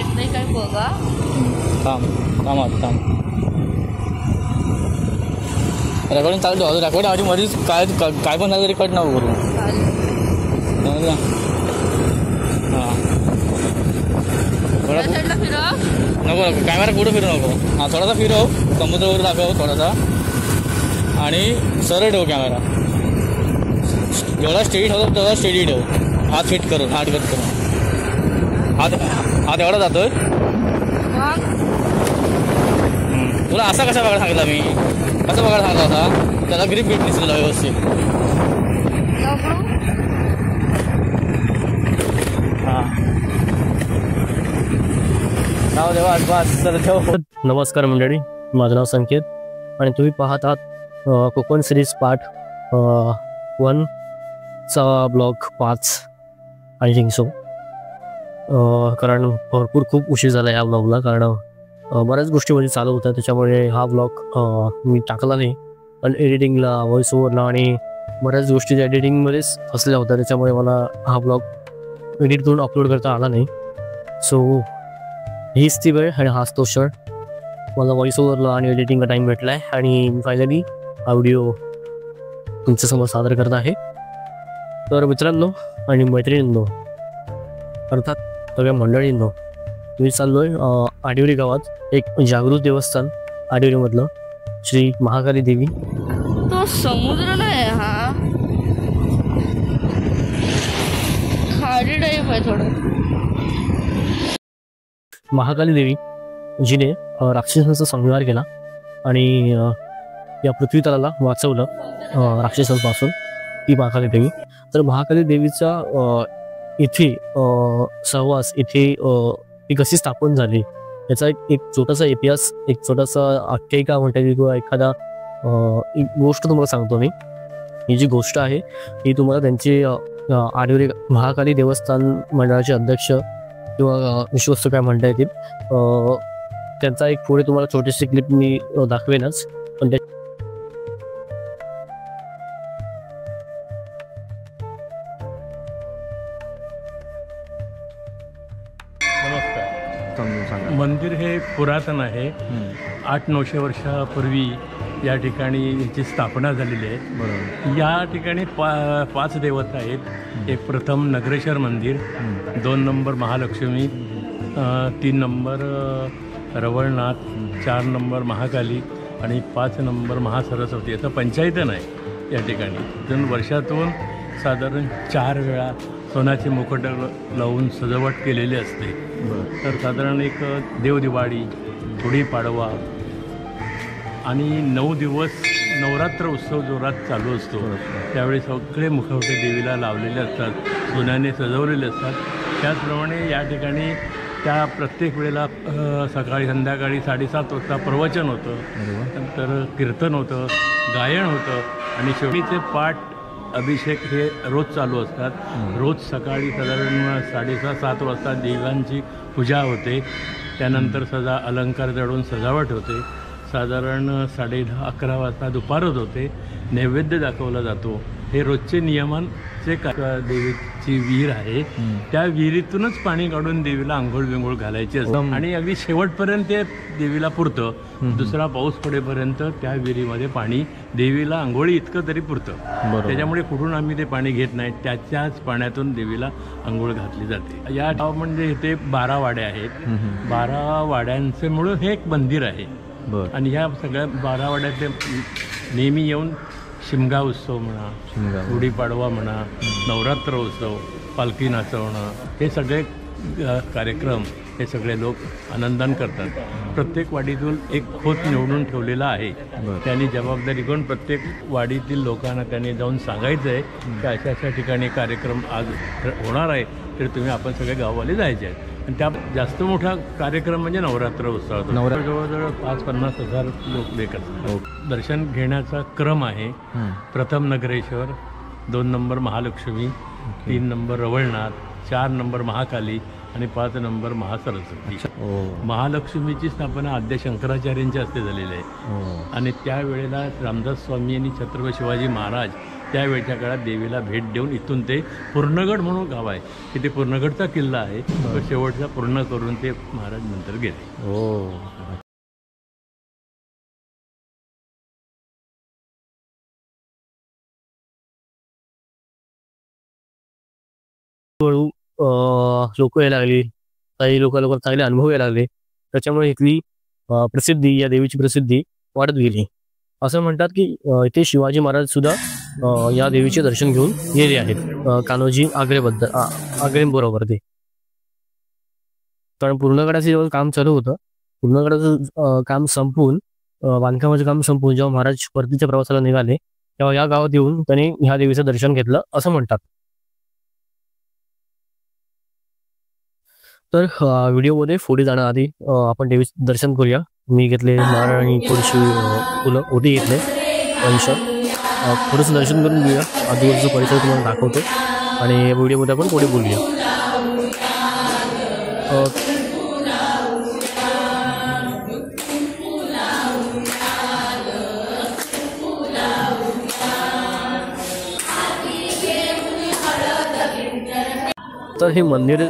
घेतलंय काय बघा. थांब रेकॉर्डिंग चालू ठेवा. रेकॉर्डिंग आधी मध्येच काय काय पण झालं तरी कट नको करू. समजलं? हां थोडा नको कॅमेरा कुठं फिरू नको. हां थोडासा फिरव, समुद्र वगैरे दाखव थोडासा आणि सरळ ठेव कॅमेरा. जेवढा स्टेडी ठेवतो तेवढा स्टेडी ठेव. हात फिट करून हात कट करून हात एवढा जातोय. तुला असा कसा बघायला सांगितला मी? कसं बघायला सांगितला होता? त्याला ग्रीप ग्रीप दिसलेला व्यवस्थित. हां नाव देवा बस चल ठेव. नमस्कार मंडळी, माझं नाव संकेत आणि तुम्ही पाहत आहात कोकण सिरीज पार्ट 1चा ब्लॉग 5 आय थिंक सो. कारण भरपूर खूप उशीर झाला या ब्लॉगला, कारण बऱ्याच गोष्टी म्हणजे चालू होत्या, त्याच्यामुळे हा ब्लॉग मी टाकला नाही. पण एडिटिंगला, व्हॉइस ओव्हरला आणि बऱ्याच गोष्टी एडिटिंगमध्येच फसल्या होत्या, त्याच्यामुळे मला हा ब्लॉग एडिट करून अपलोड करता आला नाही. सो हीच ती वेळ आणि हाच तो क्षण. मला व्हॉइस ओव्हरला आणि एडिटिंगला टाईम भेटला आहे आणि फायनली हा व्हिडिओ तुमच्यासमोर सादर करत आहे. तर मित्रांनो आणि मैत्रिणींनो, अर्थात सगळ्या मंडळींनो, मी चाललो आहे आडिवरी गावात एक जागृत देवस्थान आडिवरीमधलं श्री महाकाली देवी. तो समुद्र नाही हा, खाडी टाईप आहे थोडं. महाकाली देवी जिने राक्षसांचा संहार केला आणि या पृथ्वी तलाला वाचवलं राक्षसांपासून, ती महाकाली देवी. तर महाकाली देवीचा इथे सहवास, इथे ती कशी स्थापन झाली याचा एक छोटासा इतिहास, एक छोटासा आख्यायिका म्हणता येईल किंवा एखादा एक गोष्ट तुम्हाला सांगतो मी. ही जी गोष्ट आहे ही तुम्हाला त्यांची आडिवरी महाकाली देवस्थान मंडळाचे अध्यक्ष किंवा विश्वस्त काय म्हणता येतील, त्यांचा एक पुढे तुम्हाला छोटीशी क्लिप मी दाखवेनच. पण मंदिर हे पुरातन आहे. 800-900 वर्षापूर्वी या ठिकाणी याची स्थापना झालेली आहे. या ठिकाणी 5 देवता आहेत. एक प्रथम नगरेश्वर मंदिर, 2 number Mahalakshmi, 3 number Ravalnath, 4 number Mahakali आणि 5 नंबर महासरस्वती. याचं पंचायतन आहे या ठिकाणी. इथून वर्षातून साधारण 4 वेळा सोन्याचे मुकुट लावून सजावट केलेली असते. तर साधारण एक देवदिवाळी, गुढीपाडवा आणि 9 दिवस नवरात्र उत्सव जोरात चालू असतो. त्यावेळी सगळे मुखवटे देवीला लावलेले असतात, सोन्याने सजवलेले असतात. त्याचप्रमाणे या ठिकाणी त्या प्रत्येक वेळेला सकाळी संध्याकाळी 7:30 वाजता प्रवचन होतं, नंतर कीर्तन होतं, गायन होतं आणि शेवटीचे पाठ अभिषेक हे रोज चालू असतात. रोज सकाळी साधारण 6:30-7 वाजता देवांची पूजा होते. त्यानंतर अलंकार जळून सजावट होते. साधारण 10:30-11 वाजता दुपारच होते. नैवेद्य दाखवला जातो. हे रोजचे नियमांचे देवीची विहीर आहे. त्या विहिरीतूनच पाणी काढून देवीला आंघोळ बिंघोळ घालायची असते आणि अगदी शेवटपर्यंत ते देवीला पुरतं. दुसरा पाऊस पडेपर्यंत त्या विहिरीमध्ये पाणी देवीला आंघोळी इतकं तरी पुरतं. त्याच्यामुळे कुठून आम्ही ते पाणी घेत नाही, त्याच्याच पाण्यातून देवीला आंघोळ घातली जाते. या गाव म्हणजे इथे 12 वाड्या आहेत. 12 वाड्यांचे मिळून हे एक मंदिर आहे. आणि ह्या सगळ्या 12 वाड्यातले नेहमी येऊन शिमगा उत्सव म्हणा, गुढीपाडवा म्हणा, नवरात्र उत्सव, पालखी नाचवणं, हे सगळे कार्यक्रम हे सगळे लोक आनंदाने करतात. प्रत्येक वाडीतून एक खोत निवडून ठेवलेला आहे. त्यांनी जबाबदारी घेऊन प्रत्येक वाडीतील लोकांना त्यांनी जाऊन सांगायचं आहे की अशा अशा ठिकाणी कार्यक्रम आज होणार आहे, तर तुम्ही आपण सगळे गाववाले जायचे आहेत. आणि त्या जास्त मोठा कार्यक्रम म्हणजे नवरात्र उत्सव. जवळजवळ 5-50 हजार लोक देखत दर्शन घेण्याचा क्रम आहे. प्रथम Nagareshwar, 2 number Mahalakshmi, 3 number Ravalnath, 4 number Mahakali आणि 5 नंबर महासरस्वती. हो. महालक्ष्मीची स्थापना आद्य शंकराचार्यांच्या हस्ते झालेली आहे. हो. आणि त्यावेळेला रामदास स्वामी आणि छत्रपती शिवाजी महाराज त्यावेळच्या काळात देवीला भेट देऊन इथून ते पूर्णगड म्हणून गाव आहे की ते पूर्णगडचा किल्ला आहे तो शेवटचा पूर्ण करून ते महाराज नंतर गेले. हो. लोक यायला लागली, काही लोकांना चांगले अनुभव यायला लागले, त्याच्यामुळे इथली प्रसिद्धी, या देवीची प्रसिद्धी वाढत गेली. असं म्हणतात की इथे शिवाजी महाराज सुद्धा या देवीचे दर्शन घेऊन गेले आहेत, कान्होजी आग्रेबरोबर. ते कारण पूर्णगडाचं जेव्हा काम चालू होतं, पूर्णगडाचं काम संपून, बांधकामाचं काम संपून जेव्हा महाराज परतीच्या प्रवासाला निघाले तेव्हा या गावात येऊन त्यांनी ह्या देवीचं दर्शन घेतलं असं म्हणतात. तर व्हिडिओमध्ये पुढे जाण्याआधी आपण देवीचं दर्शन करूया. मी घेतले नारळ आणि थोडीशी फुलं ओटी घेतले, थोडंसं दर्शन करून घेऊया. आजूबाजूचा परिसर तुम्हाला दाखवतो आणि व्हिडिओमध्ये आपण पुढे बोलूया. तर हे मंदिर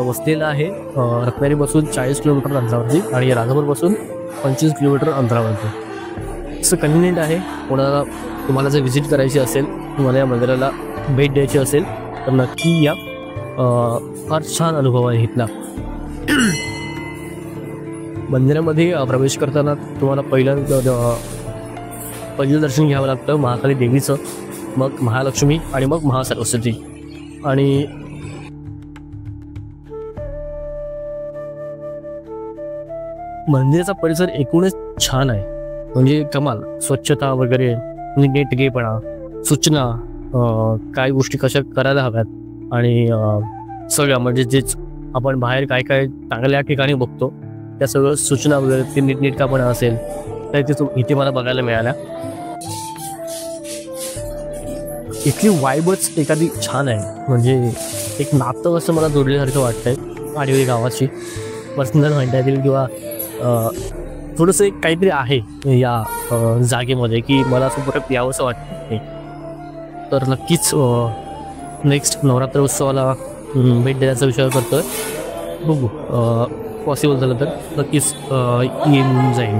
वसलेलं आहे रत्नागिरीपासून 40 किलोमीटर अंतरावरती आणि राजापूरपासून 25 किलोमीटर अंतरावरती. असं कन्व्हिनियंट आहे. तुम्हाला जर व्हिजिट करायची असेल, तुम्हाला या मंदिराला भेट द्यायची असेल तर नक्की या. फार छान अनुभव आहे इथला. मंदिरामध्ये प्रवेश करताना तुम्हाला पहिलं दर्शन घ्यावं लागतं महाकाली देवीचं, मग महालक्ष्मी आणि मग महासरस्वती. आणि मंदिराचा परिसर एकूणच छान आहे, म्हणजे कमाल. स्वच्छता वगैरे, नीटनेटकेपणा, सूचना, काय गोष्टी कशा करायला हव्यात आणि सगळ्या म्हणजे जेच आपण बाहेर काय काय चांगल्या ठिकाणी बघतो त्या सगळं सूचना वगैरे, ते नीटनेटकापणा असेल तर इथे मला बघायला मिळाल्या. इथली वाईबच एखादी छान आहे, म्हणजे एक नातं असं मला जोडल्यासारखं वाटतंय आडिवली गावाची, पर्सनल म्हणता येतील, किंवा थोडंसं एक काहीतरी आहे या जागेमध्ये की मला असं परत यावंसं वाटतं. तर नक्कीच नेक्स्ट नवरात्र उत्सवाला भेट देण्याचा विचार करतोय. बघू, पॉसिबल झालं तर नक्कीच येऊन जाईन.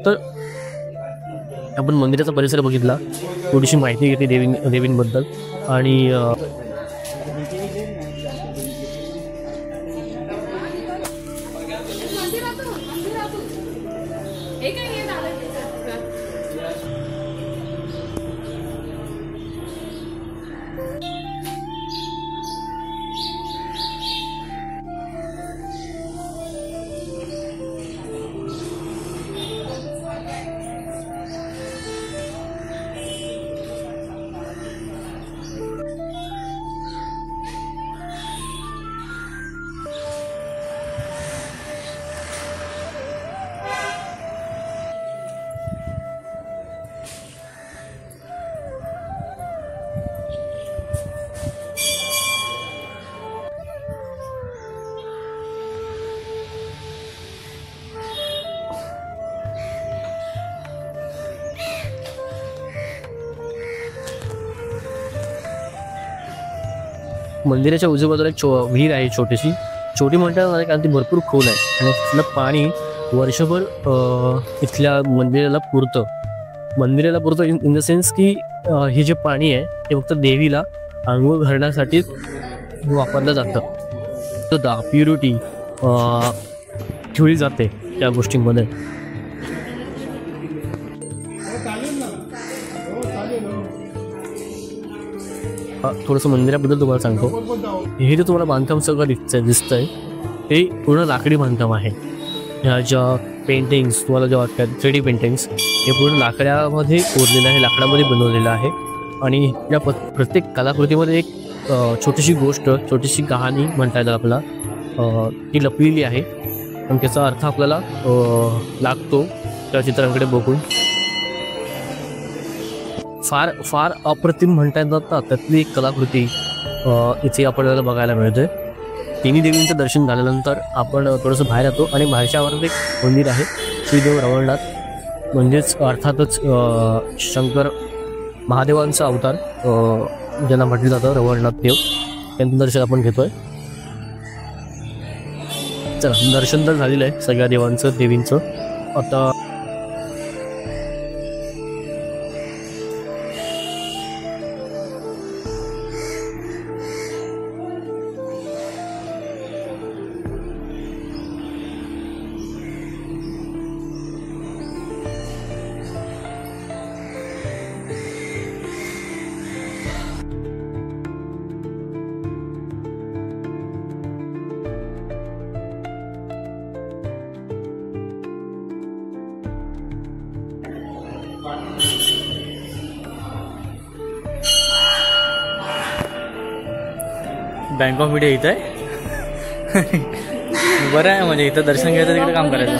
तर आपण मंदिराचा परिसर बघितला, थोडीशी माहिती घेतली देवींबद्दल आणि मंदिराच्या उजव्या बाजूला एक विहीर आहे, छोटी म्हणतात नाही, कारण ती भरपूर खोल आहे आणि तिथलं पाणी वर्षभर इथल्या मंदिराला पुरतं इन द सेन्स की हे जे पाणी आहे ते फक्त देवीला आंघोळ घालण्यासाठी वापरलं जातं. तर प्युरिटी ठेवली जाते त्या गोष्टींमध्ये. थोडंसं मंदिराबद्दल तुम्हाला सांगतो. हे जे तुम्हाला बांधकाम सगळं दिसतंय ते पूर्ण लाकडी बांधकाम आहे. ह्या ज्या पेंटिंग्स तुम्हाला ज्या वाटतात 3D पेंटिंग्स, हे पूर्ण लाकडामध्ये कोरलेलं आहे, लाकडामध्ये बनवलेलं आहे. आणि या प्रत्येक कलाकृतीमध्ये एक छोटीशी गोष्ट, छोटीशी कहाणी म्हणता येईल आपल्याला, ती लपलेली आहे आणि त्याचा अर्थ आपल्याला लागतो त्या चित्रांकडे बघून. फार अप्रतिम म्हणता येतात ना, त्यातली एक कलाकृती इथे आपल्याला बघायला मिळते. तिन्ही देवींचं दर्शन झाल्यानंतर आपण थोडंसं बाहेर येतो आणि बाहेरच्या आवारात एक मंदिर आहे श्रीदेव रवळनाथ, म्हणजेच अर्थातच शंकर महादेवांचा अवतार ज्यांना म्हटलं जातं रवळनाथ देव, त्यांचं दर्शन आपण घेतोय. चला, दर्शन तर झालेलं आहे सगळ्या देवांचं देवींचं. आता बँक ऑफ इंडिया इथं आहे. बरं आहे, म्हणजे इथं दर्शन घ्यायचं तिकडे काम करायचं.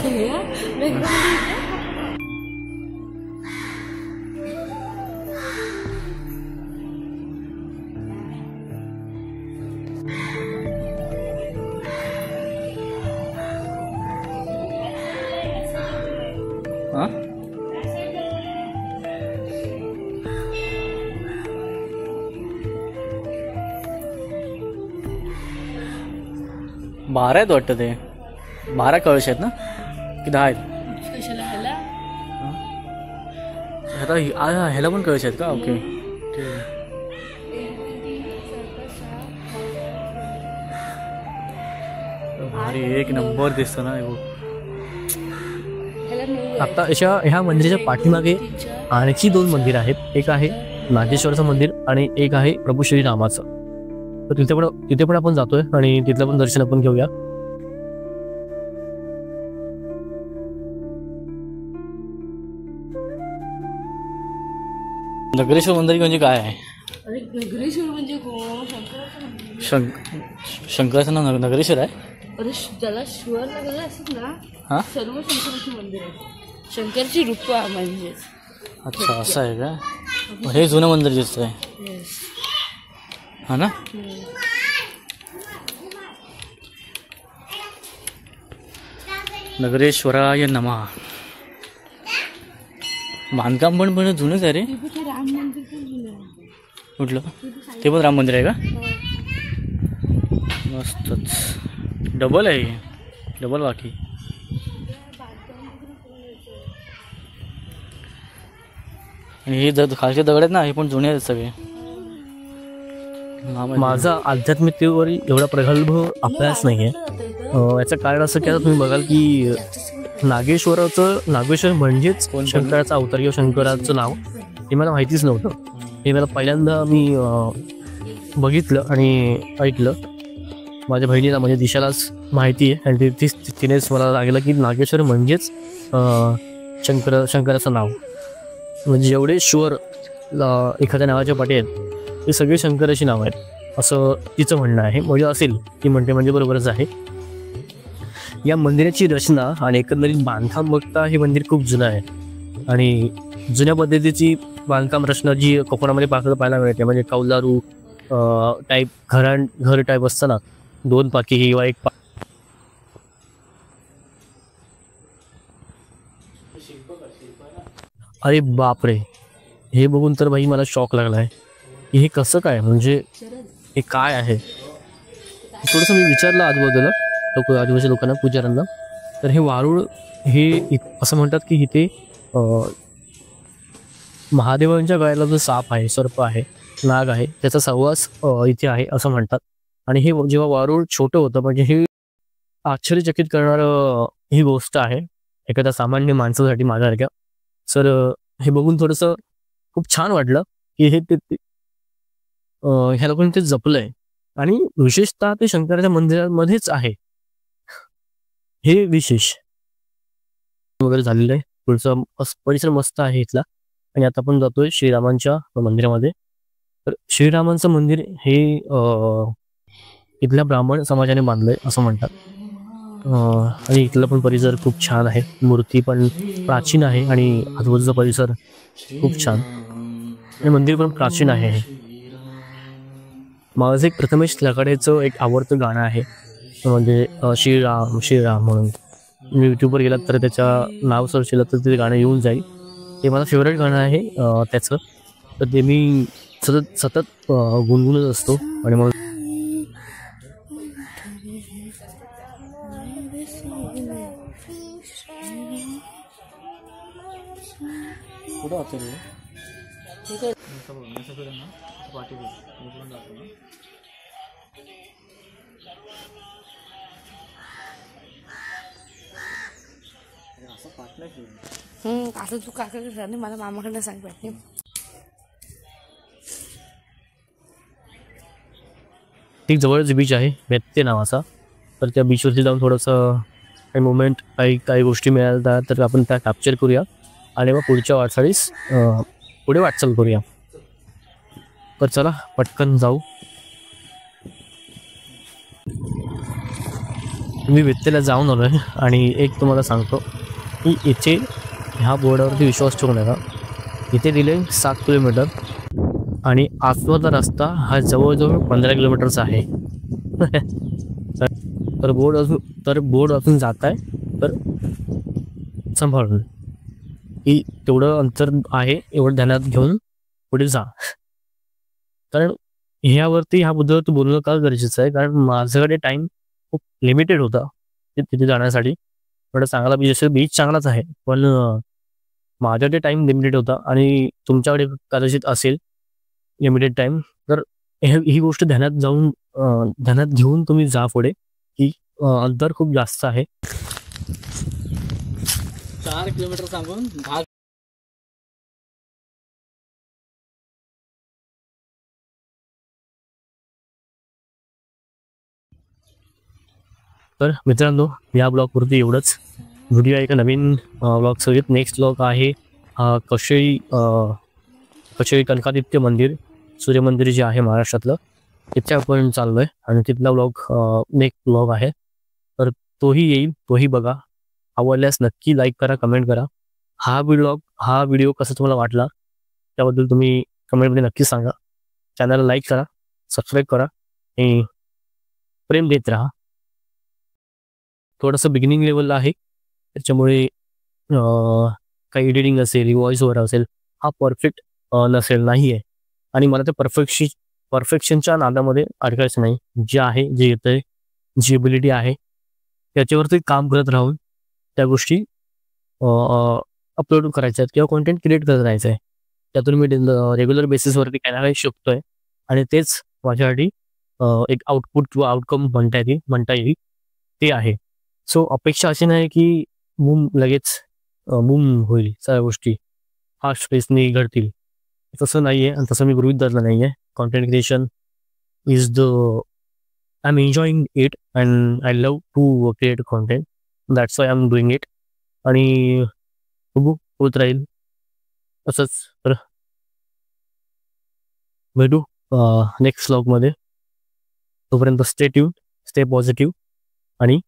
हां, बारा आहेत वाटतं. ते 12 कळश आहेत ना की 10 आहेत? आता ह्याला पण कळश आहेत का? ओके, ठीक आहे. भारी, एक नंबर दिसतं ना. आता ह्या मंदिराच्या पाठीमागे आणखी 2 मंदिर आहेत. एक आहे नागेश्वराचं मंदिर आणि एक आहे प्रभू श्रीरामाचं. तर तिथे पण आपण जातोय आणि तिथलं पण दर्शन आपण घेऊया. नगरेश्वर मंदिर म्हणजे काय आहे? अरे नगरेश्वर म्हणजे शंकराचं नाव नगरेश्वर आहे? अरे त्याला श्वर लागलं असत ना. हा, सर्व शंकराची मंदिर आहे, शंकरची रूपा म्हणजे. अच्छा, असं आहे का? हे जुनं मंदिर दिसतंय. हा ना. नगरेश्वराय नमः. बांधकाम पण जुनंच आहे रे. राम मंदिर पण जुनं आहे. कुठलं? ते पण राम मंदिर आहे का? मस्तच. डबल आहे, डबल बाकी. आणि हे खालचे दगड आहेत ना, हे पण जुने आहेत सगळे. माझा आध्यात्मिकतेवर एवढा प्रगल्भ अभ्यास नाही आहे. याचं कारण असं की आता तुम्ही बघाल की नागेश्वर म्हणजेच शंकराचा अवतार किंवा शंकराचं नाव हे मला माहितीच नव्हतं. हे मला पहिल्यांदा मी बघितलं आणि ऐकलं. माझ्या बहिणीला म्हणजे दिशालाच माहिती आहे आणि तिनेच मला सांगितलं की नागेश्वर म्हणजेच शंकराचं नाव. म्हणजे जेवढे श्वर एखाद्या नावाच्या पाठी आहेत ते सगळे शंकराची नावं आहेत असं तिचं म्हणणं आहे. म्हणजे असेल, ती म्हणते म्हणजे बरोबरच आहे. या मंदिराची रचना आणि एकंदरीत बांधकाम बघता हे मंदिर खूप जुनं आहे आणि जुन्या पद्धतीची बांधकाम रचना जी कोकणामध्ये पाहायला मिळते, म्हणजे कौलारू टाईप घर टाईप असतं ना, 2 पाकी किंवा 1 अरे बापरे, हे बघून तर भाई मला शॉक लागला आहे. हे कसं काय, म्हणजे हे काय आहे? थोडंसं मी विचारलं आजूबाजूच्या लोकांना, पुजाऱ्यांना. तर हे वारुळ हे असं म्हणतात की इथे महादेवांच्या गळ्याला जो साप आहे, सर्प आहे, नाग आहे, त्याचा सहवास इथे आहे असं म्हणतात. आणि हे जेव्हा वारुळ छोटं होतं, म्हणजे हे आश्चर्यचकित करणारं ही गोष्ट आहे एखाद्या सामान्य माणसासाठी माझ्यासारख्या. सर हे बघून थोडंसं खूप छान वाटलं की हे ह्या लोकांनी ते जपलंय आणि विशेषतः ते शंकराच्या मंदिरामध्येच आहे, हे विशेष वगैरे झालेलं आहे. पुढचा परिसर मस्त आहे इथला. आणि आता आपण जातोय श्रीरामांच्या मंदिरामध्ये. तर श्रीरामांचं मंदिर हे इथल्या ब्राह्मण समाजाने बांधलंय असं म्हणतात. आणि इथला पण परिसर खूप छान आहे, मूर्ती पण प्राचीन आहे आणि आजूबाजूचा परिसर खूप छान आणि मंदिर पण प्राचीन आहे. माझं एक प्रथमेश लकाडेचं एक आवडतं गाणं आहे, म्हणजे श्रीराम श्रीराम म्हणून. तुम्ही यूट्यूबवर गेलात तर त्याचं नाव सर्च केलं तर ते गाणं येऊन जाईल. ते माझं फेवरेट गाणं आहे त्याचं. तर ते मी सतत सतत गुणगुणत असतो. आणि मग असं तू काकाकडे जा ना, मला मामाकडनं सांग पाहिजे. एक जवळच बीच आहे व्यत्ते नावाचा. तर त्या बीचवरती जाऊन थोडंसं काही मुवमेंट काही गोष्टी मिळाल्या तर आपण त्या कॅप्चर करूया आणि मग पुढच्या वाटचालीस पुढे वाटचाल करूया. तर चला पटकन जाऊ. मी व्यत्तेला जाऊन आलो आहे आणि एक तुम्हाला सांगतो की इथे ह्या बोर्डावरती विश्वास ठेवू नका. इथे दिले 7 किलोमीटर आणि आतमधला रस्ता हा जवळजवळ 15 किलोमीटरचा आहे. तर बोर्ड अजून जात आहे तर सांभाळून की तेवढं अंतर आहे एवढं ध्यानात घेऊन पुढे जा. कारण ह्या मुद्द्यावरती बोलणं का गरजेचं आहे, कारण माझ्याकडे टाईम खूप लिमिटेड होता तिथे जाण्यासाठी. थोडं चांगला बीच चांगलाच आहे पण माझ्याकडे टाईम लिमिटेड होता आणि तुमच्याकडे कदाचित असेल लिमिटेड टाईम. तर ही गोष्ट ध्यानात घेऊन तुम्ही जा पुढे की अंतर खूप जास्त आहे. 4 किलोमीटर सांगून 10. तर मित्रांनो या ब्लॉगवरती एवढंच. व्हिडिओ आहे एका नवीन ब्लॉग सहित. नेक्स्ट ब्लॉग आहे कशेळी कनकादित्य मंदिर सूर्यमंदिर जे आहे महाराष्ट्रातलं तिथे आपण चाललोय आणि तिथला ब्लॉग नेक्स्ट ब्लॉग आहे. तर तोही येईल, तोही बघा. आवडल्यास नक्की लाईक करा, कमेंट करा. हा व्हिडिओ कसा तुम्हाला वाटला त्याबद्दल तुम्ही कमेंटमध्ये नक्की सांगा. चॅनलला लाईक करा, सबस्क्राईब करा आणि प्रेम देत राहा. थोडंसं बिगिनिंग लेवलला आहे त्याच्यामुळे काही एडिटिंग असेल, व्हॉइस ओव्हर असेल, हा परफेक्ट नसेल, नाही आहे. आणि मला ते परफेक्शनच्या नादामध्ये अडकायचं नाही. जे आहे, जे येतं आहे, जी एबिलिटी आहे त्याच्यावरती काम करत राहून त्या गोष्टी अपलोड करायच्या आहेत किंवा कॉन्टेंट क्रिएट करत राहायचं आहे. त्यातून मी रेग्युलर बेसिसवरती काही ना काही शिकतोय आणि तेच माझ्यासाठी एक आउटपुट किंवा आउटकम म्हणता येईल ते आहे. सो अपेक्षा अशी नाही की लगेच बूम होईल सगळ्या गोष्टी फास्ट पेसने घडतील, तसं नाही आहे आणि तसं मी गृहीत धरलं नाही आहे. Content creation is I am enjoying it and I love to create content. That's why I am doing it. आणि बघू होत राहील असंच. तर भेटू नेक्स्ट व्लॉगमध्ये. तोपर्यंत स्टे ट्यून, स्टे पॉझिटिव्ह आणि